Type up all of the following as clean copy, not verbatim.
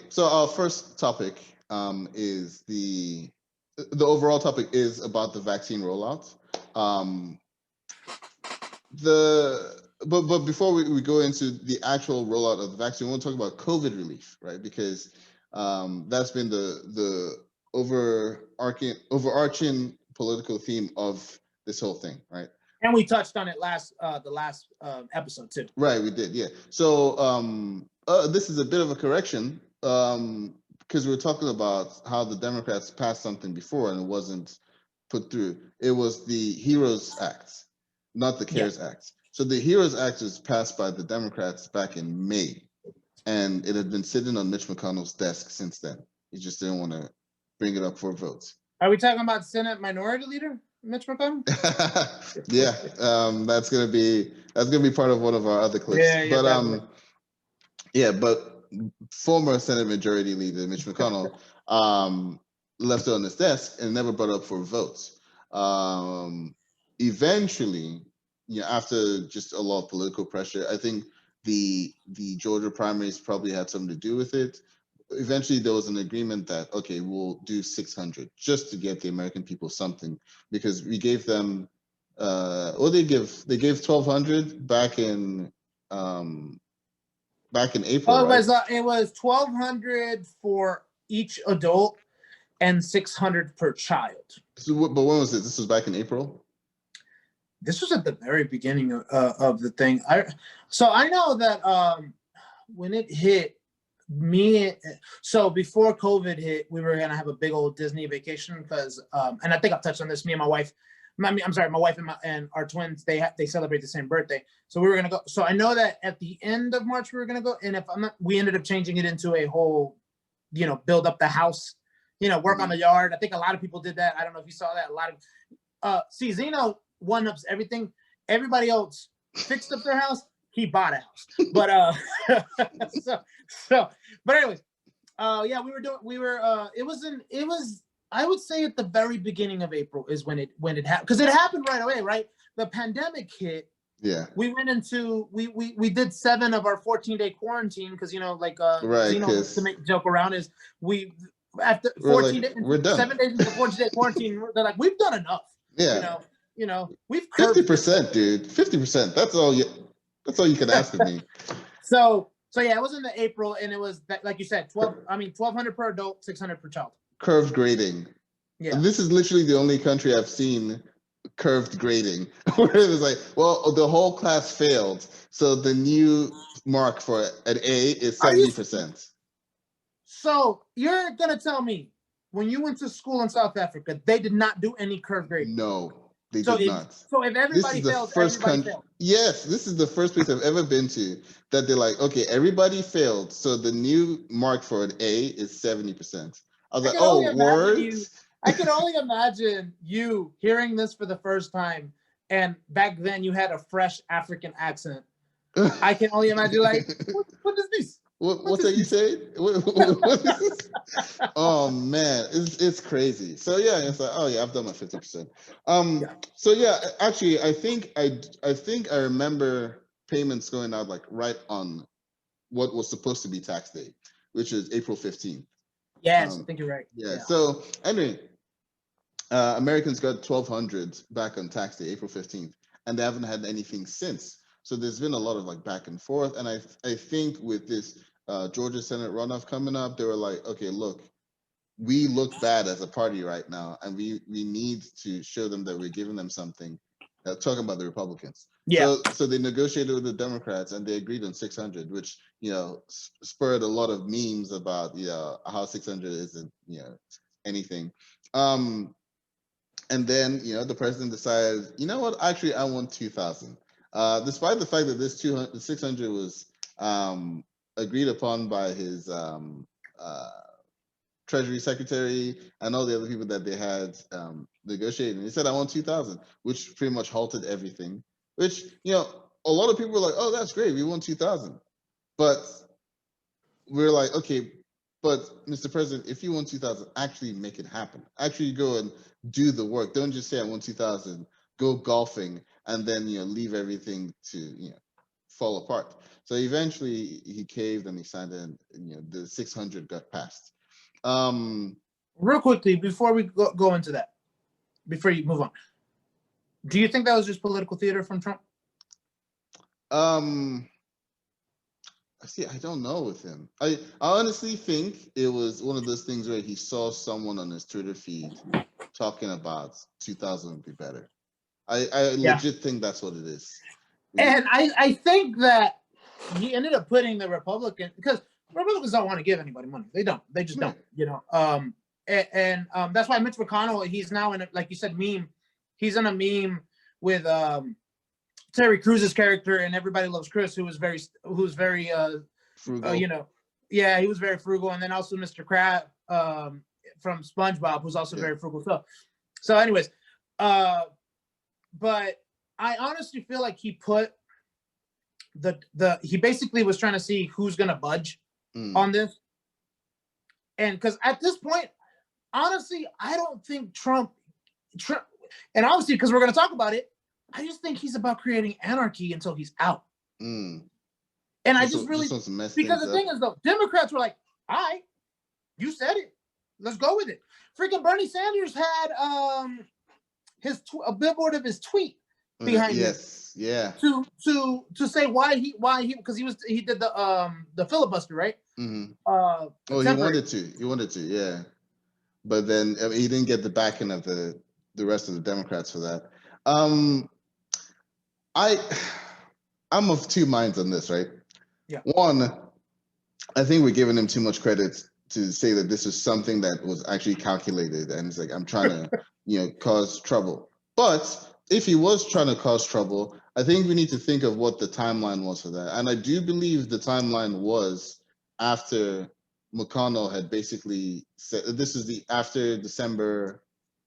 So our first topic is the overall topic is about the vaccine rollout. Um, but before we go into the actual rollout of the vaccine, we want to talk about COVID relief, right? Because that's been the overarching political theme of this whole thing, right? And we touched on it the last episode too. Right, we did, yeah. So this is a bit of a correction because we were talking about how the Democrats passed something before and it wasn't put through. It was the HEROES Act, not the CARES Act. So the HEROES Act was passed by the Democrats back in May, and it had been sitting on Mitch McConnell's desk since then. He just didn't want to bring it up for a vote. Are we talking about Senate Minority Leader Mitch McConnell? Yeah, that's gonna be part of one of our other clips. Yeah, but definitely. but former Senate Majority Leader Mitch McConnell left it on his desk and never brought it up for votes. Eventually, after just a lot of political pressure, I think the Georgia primaries probably had something to do with it. Eventually, there was an agreement that, okay, we'll do 600 just to get the American people something, because we gave them they gave 1,200 back in April. Oh, right? It was 1,200 for each adult and 600 per child. So, but when was it? This was back in April. This was at the very beginning of the thing. So I know that when it hit me, so before COVID hit, we were gonna have a big old Disney vacation because, and I think I've touched on this. Me and my wife. I'm sorry, my wife and our twins, they celebrate the same birthday. So we were gonna go. So I know that at the end of March we were gonna go, and if I'm not, we ended up changing it into a whole, build up the house, work on the yard. I think a lot of people did that. I don't know if you saw that. A lot of Zino one-ups everything. Everybody else fixed up their house. He bought a house. But but anyways, it was I would say at the very beginning of April is when it happened, because it happened right away, right? The pandemic hit. Yeah. We went into we did 7 of our 14-day quarantine because right, Zeno, to make joke around, is we after 14 days, we're done. 7 days into the 14-day quarantine, they're like, we've done enough. Yeah. We've 50%, dude. 50%. That's all you can ask of me. So yeah, it was in the April, and it was like you said, 1,200 per adult, 600 per child. Curved grading. Yeah. This is literally the only country I've seen curved grading where it was like, well, the whole class failed, so the new mark for an A is 70%. So you're gonna tell me when you went to school in South Africa, they did not do any curved grading? No. They did not. So if everybody fails, everybody failed. Yes, this is the first place I've ever been to that they're like, okay, everybody failed, so the new mark for an A is 70%. I was like, oh, words? I can only imagine you hearing this for the first time, and back then you had a fresh African accent. I can only imagine, like, what is this? What's that you say? Oh man, it's crazy. So yeah, it's like, oh yeah, I've done my 50%. So yeah, actually, I think I remember payments going out like right on what was supposed to be tax day, which is April 15th. Yes, I think you're right. Yeah. So anyway, Americans got 1,200 back on tax day, April 15th, and they haven't had anything since. So there's been a lot of like back and forth, and I think with this Georgia Senate runoff coming up, they were like, okay, look, we look bad as a party right now, and we need to show them that we're giving them something. Talking about the Republicans. Yeah. So they negotiated with the Democrats, and they agreed on 600, which spurred a lot of memes about how 600 isn't anything. And then the president decided, you know what? Actually, I want 2,000. Despite the fact that this 600 was agreed upon by his Treasury Secretary and all the other people that they had negotiating. He said, I want 2,000, which pretty much halted everything, which, a lot of people were like, oh, that's great. We want 2,000. But we're like, okay, but Mr. President, if you want 2,000, actually make it happen. Actually go and do the work. Don't just say I want 2,000, go golfing, and then, leave everything to, fall apart. So eventually he caved and he signed in. The 600 got passed. Real quickly, before we go into that, before you move on, do you think that was just political theater from Trump? See, I don't know with him. I honestly think it was one of those things where he saw someone on his Twitter feed talking about 2000 would be better. I legit think that's what it is. And I think that he ended up putting the Republican, because Republicans don't want to give anybody money. They don't. They just don't. That's why Mitch McConnell, he's now in a, like you said, meme. He's in a meme with Terry Cruz's character and Everybody Loves Chris, who's very frugal. He was very frugal, and then also Mr. Crab from SpongeBob, who's also very frugal. So anyways, but I honestly feel like he put he basically was trying to see who's gonna budge on this, and because at this point, honestly, I don't think Trump, and obviously because we're gonna talk about it, I just think he's about creating anarchy until he's out. And I just really, because the thing is though, Democrats were like, all right, you said it, let's go with it. Freaking Bernie Sanders had a billboard of his tweet behind him. Yeah. To say why he because he did the filibuster, right? He wanted to, yeah. But then he didn't get the backing of the rest of the Democrats for that. I'm of two minds on this, right? Yeah. One, I think we're giving him too much credit to say that this is something that was actually calculated, and it's like, I'm trying to, cause trouble. But if he was trying to cause trouble, I think we need to think of what the timeline was for that. And I do believe the timeline was after McConnell had basically said, this is after December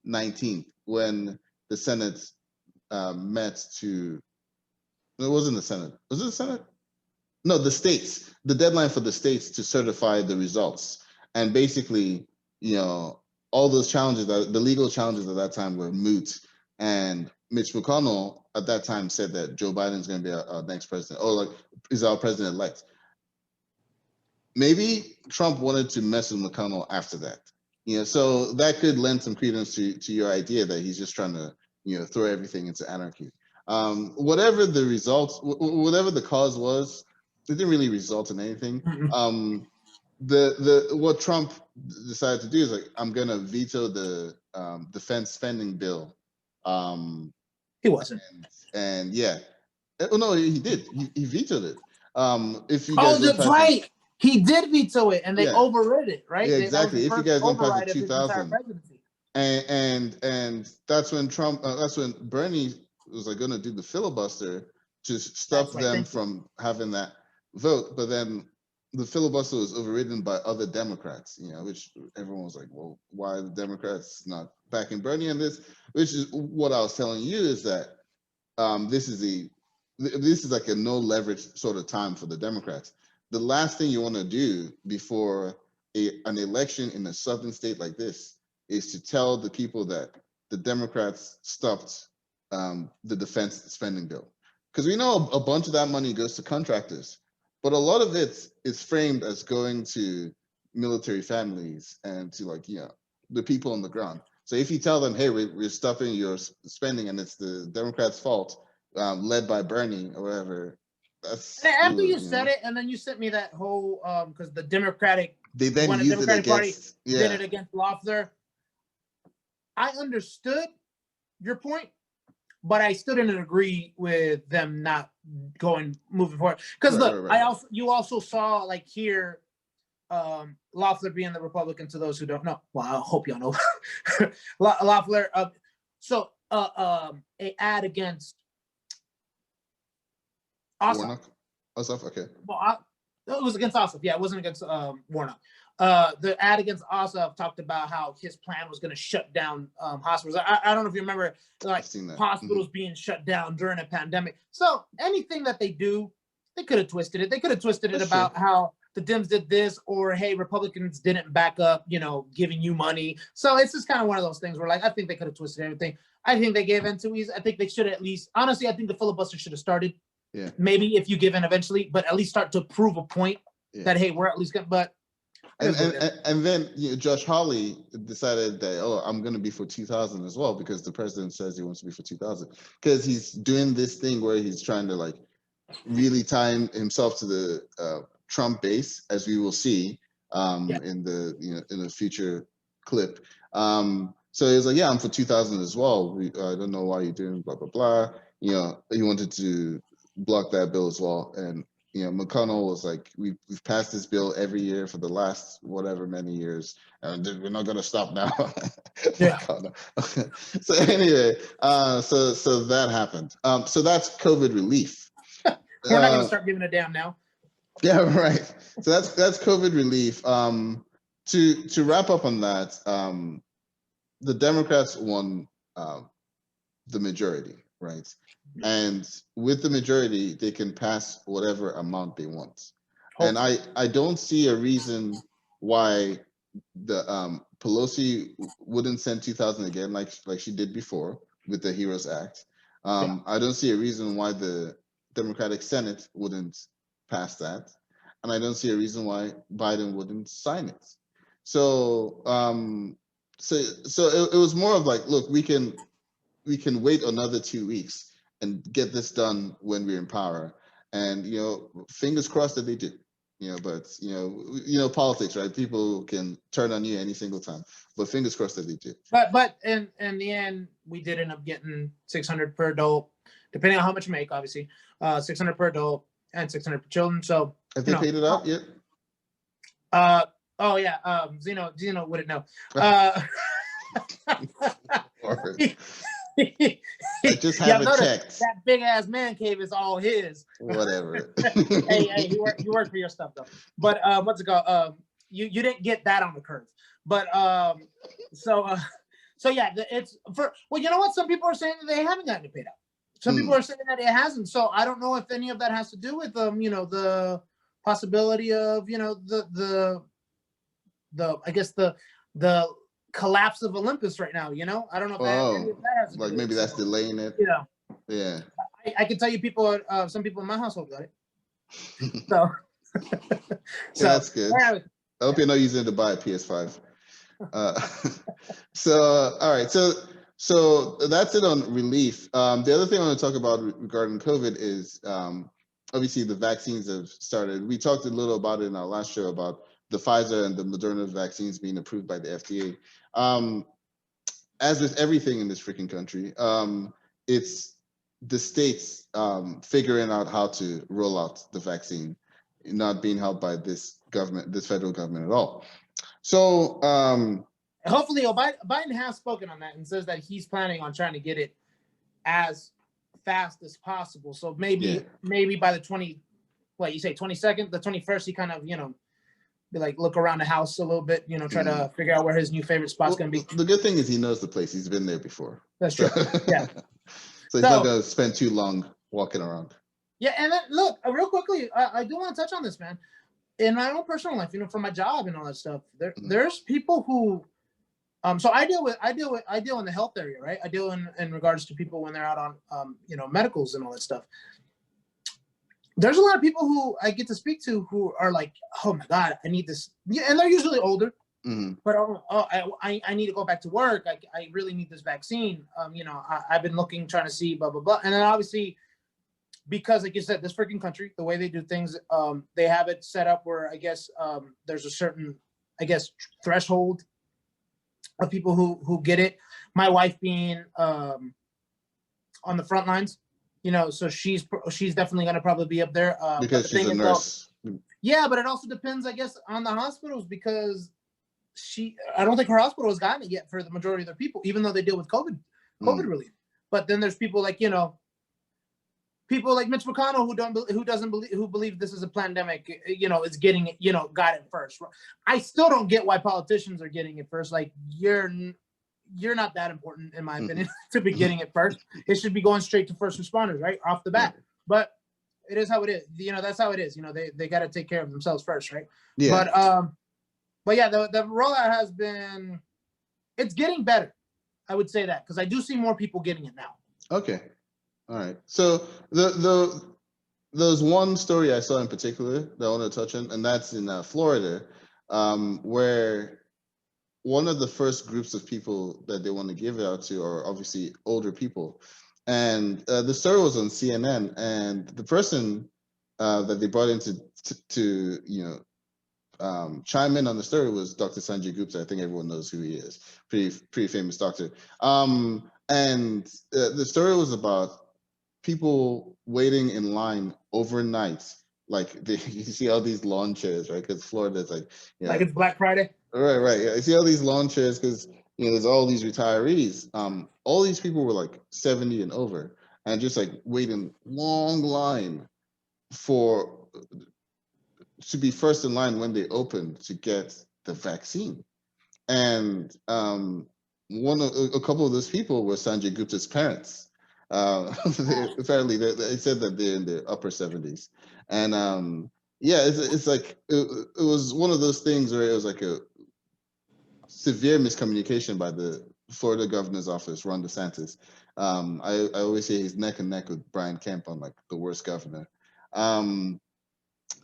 19th, when the Senate met to, it wasn't the Senate. Was it the Senate? No, the states. The deadline for the states to certify the results. And basically, all those challenges, the legal challenges at that time were moot. And Mitch McConnell at that time said that Joe Biden's going to be our next president, or is our president-elect. Maybe Trump wanted to mess with McConnell after that. So that could lend some credence to your idea that he's just trying to, throw everything into anarchy. Whatever the results, whatever the cause was, it didn't really result in anything. What Trump decided to do is I'm gonna veto the defense spending bill. He wasn't. And yeah, no, he did. He vetoed it. If you guys that's right. He did veto it, and they overrid it, right? Yeah, exactly. If you guys don't pass the 2000, and that's when that's when Bernie was going to do the filibuster to stop them from having that vote. But then the filibuster was overridden by other Democrats, which everyone was like, well, why are the Democrats not backing Bernie on this? Which is what I was telling you, is that this is like a no leverage sort of time for the Democrats. The last thing you want to do before an election in a southern state like this is to tell the people that the Democrats stopped the defense spending bill. Because we know a bunch of that money goes to contractors, but a lot of it is framed as going to military families and to the people on the ground. So if you tell them, hey, we're stopping your spending and it's the Democrats' fault, led by Bernie or whatever, that's after you said it, and then you sent me that whole because the Democratic used Democratic Party did it against Loeffler. I understood your point, but I still didn't agree with them not moving forward. Because you also saw here Loeffler being the Republican, to those who don't know. Well, I hope y'all know Loeffler. A ad against Ossoff. Ossoff, okay. Well, it was against Ossoff. Yeah, it wasn't against Warnock. The ad against Ossoff talked about how his plan was going to shut down hospitals. I don't know if you remember, hospitals being shut down during a pandemic. So anything that they do, they could have twisted it. They could have twisted it about how the Dems did this, or hey, Republicans didn't back up, giving you money. So it's just kind of one of those things where I think they could have twisted everything. I think they gave in too easy. I think they should have at least, honestly, I think the filibuster should have started Yeah. Maybe if you give in eventually, but at least start to prove a point that, hey, we're at least good. But and then Josh Hawley decided that, oh, I'm going to be for 2000 as well, because the president says he wants to be for 2000, because he's doing this thing where he's trying to like really tie himself to the Trump base, as we will see in the in a future clip. So he's like, yeah, I'm for 2000 as well. I don't know why you're doing blah blah blah. He wanted to block that bill as well, and McConnell was like, we've passed this bill every year for the last whatever many years, and we're not going to stop now. Yeah. So anyway, so that happened. So that's COVID relief. We're not going to start giving a damn now. Yeah, right. So that's COVID relief. To wrap up on that, the Democrats won the majority, right? And with the majority, they can pass whatever amount they want. And I don't see a reason why the Pelosi wouldn't send 2000 again, like she did before with the HEROES Act. I don't see a reason why the Democratic Senate wouldn't pass that, and I don't see a reason why Biden wouldn't sign it. So it was more of like, look, we can wait another 2 weeks and get this done when we're in power, and fingers crossed that they do. But politics, right? People can turn on you any single time, but fingers crossed that they do. But in the end, we did end up getting 600 per adult, depending on how much you make, obviously. 600 per adult and 600 per children. So have they paid it out yet? Oh yeah. Zino wouldn't know. I just have it checked. That big ass man cave is all his. Whatever. hey, you work for your stuff though. But what's it called? You didn't get that on the curve. But so yeah, it's for, well, you know what? Some people are saying that they haven't gotten it paid out. Some people are saying that it hasn't. So I don't know if any of that has to do with the possibility of the I guess the collapse of Olympus right now. I don't know if any of that has to do with maybe that's delaying it. Yeah. I can tell you some people in my household got it. So that's good. I hope you're not using it to buy a PS5. So all right, so that's it on relief. The other thing I want to talk about regarding COVID is obviously the vaccines have started. We talked a little about it in our last show about the Pfizer and the Moderna vaccines being approved by the FDA. As with everything in this freaking country, it's the states figuring out how to roll out the vaccine, not being held by this federal government at all. So hopefully Biden has spoken on that and says that he's planning on trying to get it as fast as possible. So maybe by the 22nd, the 21st, he kind of, be like, look around the house a little bit, try to figure out where his new favorite spot's going to be. The good thing is he knows the place. He's been there before. That's true. Yeah. So he's not going to spend too long walking around. Yeah. And then, look, real quickly, I do want to touch on this, man. In my own personal life, for my job and all that stuff, there's people who, so I deal in the health area, right? I deal in regards to people when they're out on, medicals and all that stuff. There's a lot of people who I get to speak to who are like, oh my God, I need this. Yeah, and they're usually older, but I need to go back to work. I really need this vaccine. I've been trying to see blah, blah, blah. And then obviously, because like you said, this freaking country, the way they do things, they have it set up where I guess there's a certain, threshold of people who get it. My wife being on the front lines, so she's definitely going to probably be up there. Because she's a nurse. Yeah, but it also depends, I guess, on the hospitals, because I don't think her hospital has gotten it yet for the majority of their people, even though they deal with COVID relief. But then there's people like, people like Mitch McConnell who believe this is a pandemic, is getting it, got it first. I still don't get why politicians are getting it first. Like, you're not that important, in my opinion, to be getting it first. It should be going straight to first responders, right, off the bat. But it is how it is. That's how it is. They got to take care of themselves first, right? Yeah. But yeah, the rollout it's getting better. I would say that, because I do see more people getting it now. Okay. All right. So the there's one story I saw in particular that I want to touch on, and that's in Florida, where one of the first groups of people that they want to give it out to are obviously older people. And the story was on CNN, and the person that they brought in to chime in on the story was Dr. Sanjay Gupta. I think everyone knows who he is. Pretty famous doctor. And the story was about people waiting in line overnight. Like you see all these lawn chairs, right? Because Florida's like, Like it's Black Friday. right. Yeah, I see all these lawn chairs because there's all these retirees. All these people were like 70 and over, and just like waiting long line for to be first in line when they open to get the vaccine. And a couple of those people were Sanjay Gupta's parents. Apparently, they said that they're in their upper 70s, and yeah, it's like it was one of those things where it was like a severe miscommunication by the Florida governor's office, Ron Desantis. I always say he's neck and neck with Brian Kemp on like the worst governor. Um,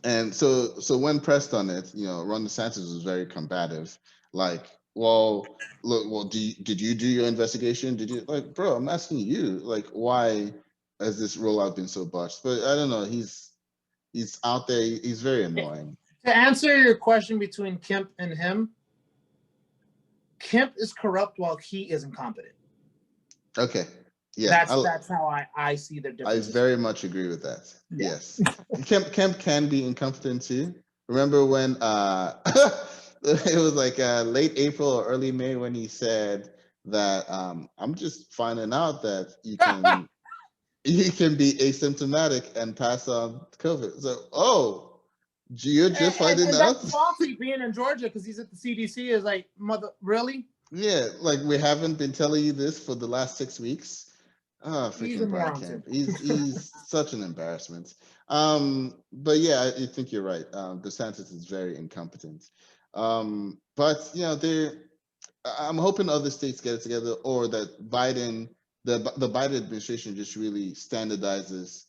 and so when pressed on it, Ron DeSantis was very combative. Like, well, look, well, did you do your investigation? Did you like, bro? I'm asking you, like, why has this rollout been so botched? But I don't know. He's out there. He's very annoying. To answer your question between Kemp and him, Kemp is corrupt while he is incompetent. Okay. Yeah, that's how I see the difference. I very much agree with that. Yeah. Yes, Kemp can be incompetent too. Remember when it was like late April or early May when he said that I'm just finding out that you can be asymptomatic and pass on COVID. So you're just finding out. That's Fauci being in Georgia because he's at the CDC is like, mother, really? Yeah, like we haven't been telling you this for the last 6 weeks. Oh, freaking Brian Kemp. He's such an embarrassment. But yeah, I think you're right. DeSantis is very incompetent. But I'm hoping other states get it together, or that the Biden administration just really standardizes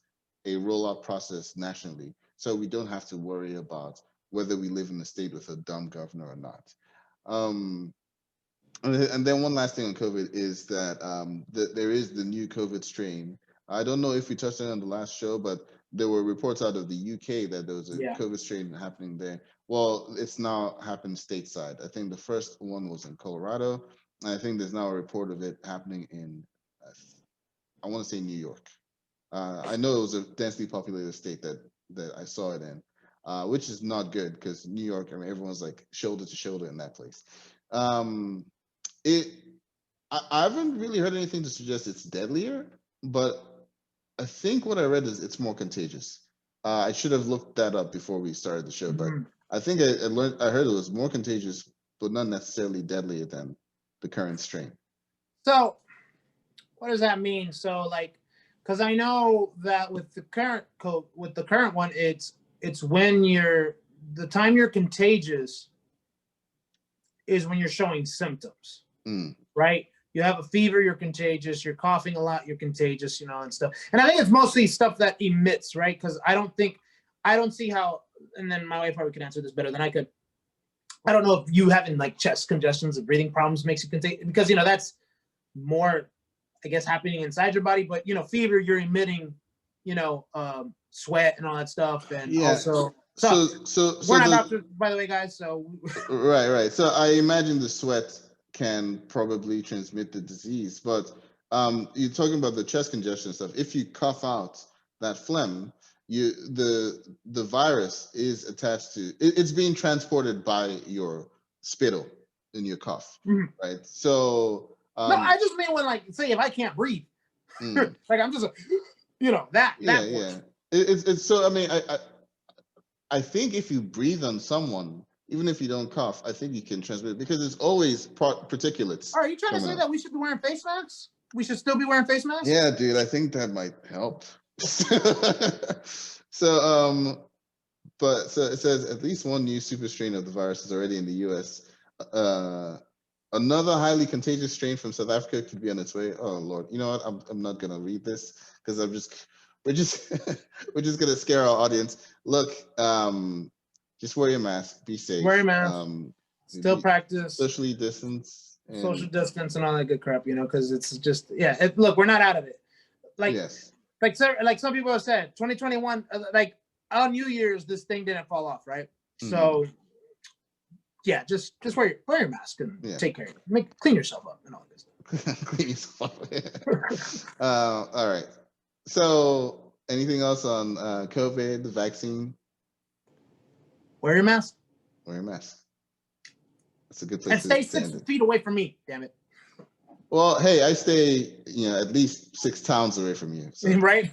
a rollout process nationally, so we don't have to worry about whether we live in a state with a dumb governor or not. And then one last thing on COVID is that there is the new COVID strain. I don't know if we touched on it on the last show, but there were reports out of the UK that there was a COVID strain happening there. Well, it's now happened stateside. I think the first one was in Colorado, and I think there's now a report of it happening in, I want to say New York. I know it was a densely populated state that I saw it in, which is not good because New York, I mean, everyone's like shoulder to shoulder in that place. I haven't really heard anything to suggest it's deadlier, but I think what I read is it's more contagious. I should have looked that up before we started the show, but I think I heard it was more contagious, but not necessarily deadlier than the current strain. So, what does that mean? So, like, because I know that with the current one, it's when the time you're contagious is when you're showing symptoms, right? You have a fever, you're contagious. You're coughing a lot, you're contagious, and stuff. And I think it's mostly stuff that emits, right? Because I don't see how. And then my wife probably could answer this better than I could. I don't know if you having like chest congestions and breathing problems makes you contagious, because that's more, I guess, happening inside your body. But fever, you're emitting, sweat and all that stuff, and also. So we're not doctors, by the way, guys. So right. So I imagine the sweat can probably transmit the disease, but you're talking about the chest congestion stuff. If you cough out that phlegm, the virus is attached to it's being transported by your spittle in your cough, right? So no, I just mean when, like, say if I can't breathe, like I'm just that. Yeah. It's so. I mean, I think if you breathe on someone, even if you don't cough, I think you can transmit it because it's always particulates. Are you trying to say that we should be wearing face masks? We should still be wearing face masks? Yeah, dude, I think that might help. So it says at least one new super strain of the virus is already in the U.S. Another highly contagious strain from South Africa could be on its way. Oh Lord, you know what? I'm not gonna read this because I'm just we're just we're just gonna scare our audience. Look, just wear your mask, be safe. Wear your mask. Still practice socially distance, social distance and all that good crap, because it's just look, we're not out of it. Like yes, like some people have said, 2021, like on New Year's, this thing didn't fall off, right? So yeah, just wear your mask and take care of it. Clean yourself up and all this. Clean yourself up. All right. So, anything else on COVID, the vaccine? Wear your mask. Wear your mask. That's a good place and stay 6 feet away from me. Damn it. Well, hey, I stay, at least 6 towns away from you. So. Right.